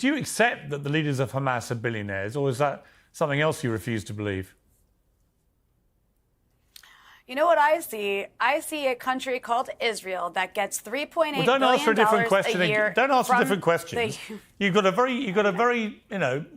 do you accept that the leaders of Hamas are billionaires, or is that something else you refuse to believe? You know what I see? I see a country called Israel that gets $3.8 billion don't answer a different question. a year. Don't answer different questions. You've got a very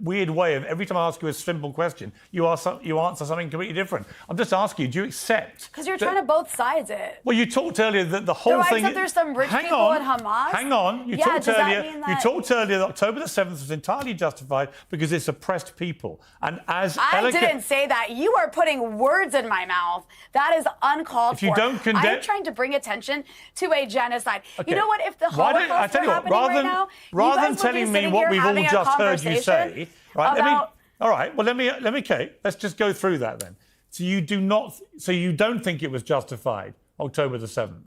weird way of every time I ask you a simple question, you answer something completely different. I'm just asking you, do you accept? Because you're trying to both sides it. Well, you talked earlier that the whole thing. Do I accept there's some rich people in Hamas? Hang on. You talked earlier that October the 7th was entirely justified because it's oppressed people. And as I didn't say that. You are putting words in my mouth. That is uncalled for. If you don't condemn, I'm trying to bring attention to a genocide. Okay. You know what? If the Holocaust were happening right now, rather than telling me what we've all just heard you say, right? All right. Well, let me. Okay. Let's just go through that then. So you don't think it was justified, October the 7th?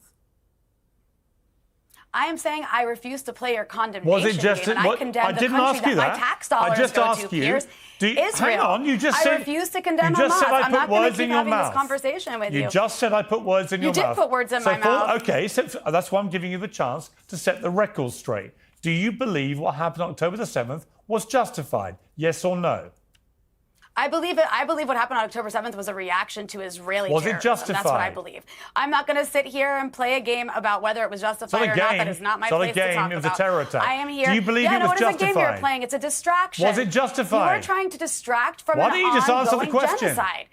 I am saying I refuse to play your condemnation Was it just? game, and I condemn the country that my tax dollars go to, Piers. Israel. Hang on, you just said. I refuse to condemn Hamas. I'm not going to keep having this conversation with you. You just said I put words in your mouth. You did put words in my mouth. Okay, so that's why I'm giving you the chance to set the record straight. Do you believe what happened on October the 7th was justified? Yes or no? I believe it. I believe what happened on October 7th was a reaction to Israeli terrorism. Was it justified? That's what I believe. I'm not going to sit here and play a game about whether it was justified or not. That is not my place to talk about. It was a terror attack. I am here. Do you believe it was justified? It is a game you're playing. It's a distraction. Was it justified? You are trying to distract from Why an don't you just answer the ongoing question? genocide.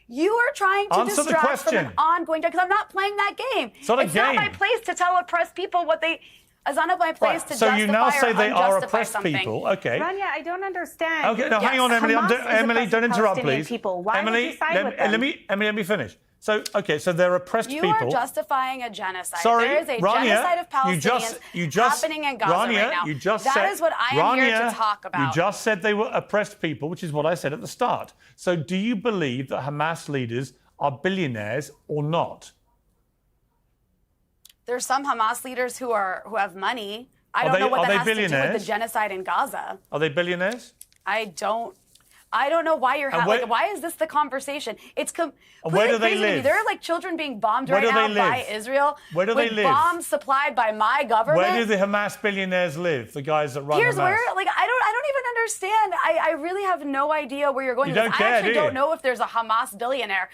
You are trying to distract from an ongoing genocide because I'm not playing that game. It's not a game. It's not my place to tell oppressed people what they... It's not my place to justify So you now say they are oppressed something. people. Okay. Rania, I don't understand. Okay, now hang on, Emily. Emily, don't interrupt, please. People. Why Emily, would you side with them? let me finish. So, okay, so they're oppressed people. You are justifying a genocide. Sorry, there is a Rania, genocide of Palestinians happening in Gaza right now. That is what I am here to talk about. You just said they were oppressed people, which is what I said at the start. So do you believe that Hamas leaders are billionaires or not? There's some Hamas leaders who have money. I don't know what that has to do with the genocide in Gaza. Are they billionaires? I don't know why you're why is this the conversation? It's where do they live? There are like children being bombed right now by Israel. Where do they live? Bombs supplied by my government. Where do the Hamas billionaires live? The guys that run Here's Hamas. Where I don't even understand. I really have no idea where you're going. You don't care, I actually don't know if there's a Hamas billionaire.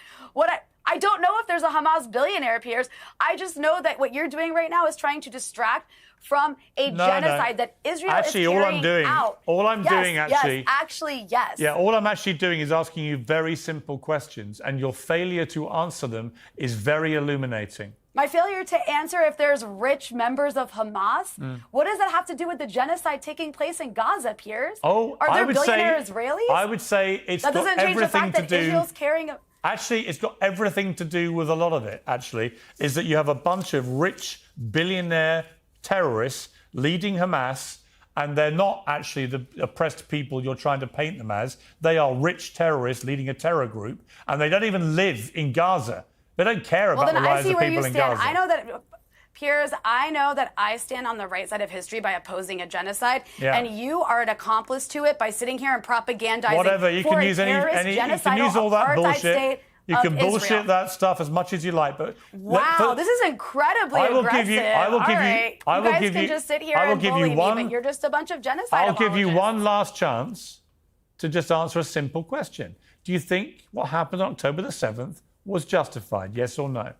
I don't know if there's a Hamas billionaire, Piers. I just know that what you're doing right now is trying to distract from a genocide that Israel is carrying out. All I'm doing yes. Yeah, all I'm actually doing is asking you very simple questions, and your failure to answer them is very illuminating. My failure to answer if there's rich members of Hamas? What does that have to do with the genocide taking place in Gaza, Piers? Oh, are there billionaire Israelis? I would say it's got everything to do. That doesn't change the fact that Israel's carrying a... Actually, it's got everything to do with a lot of it, actually, is that you have a bunch of rich billionaire terrorists leading Hamas, and they're not actually the oppressed people you're trying to paint them as. They are rich terrorists leading a terror group, and they don't even live in Gaza. They don't care about the lives of people in Gaza. I know that, Piers, I know that I stand on the right side of history by opposing a genocide, and you are an accomplice to it by sitting here and propagandizing. Whatever, you can use you can use all that bullshit. You can bullshit that stuff as much as you like, but wow, this is incredibly aggressive. You guys can just sit here and bully me, but you're just a bunch of genocide apologists. I'll give you one last chance to just answer a simple question. Do you think what happened on October the 7th was justified? Yes or no?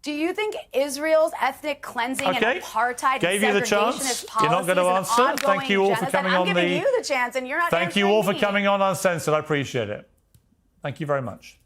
Do you think Israel's ethnic cleansing and apartheid Gave you the chance. You're not going to answer. Thank you all for coming on. I'm giving you the chance, and you're not. Thank you all for coming on Uncensored. I appreciate it. Thank you very much.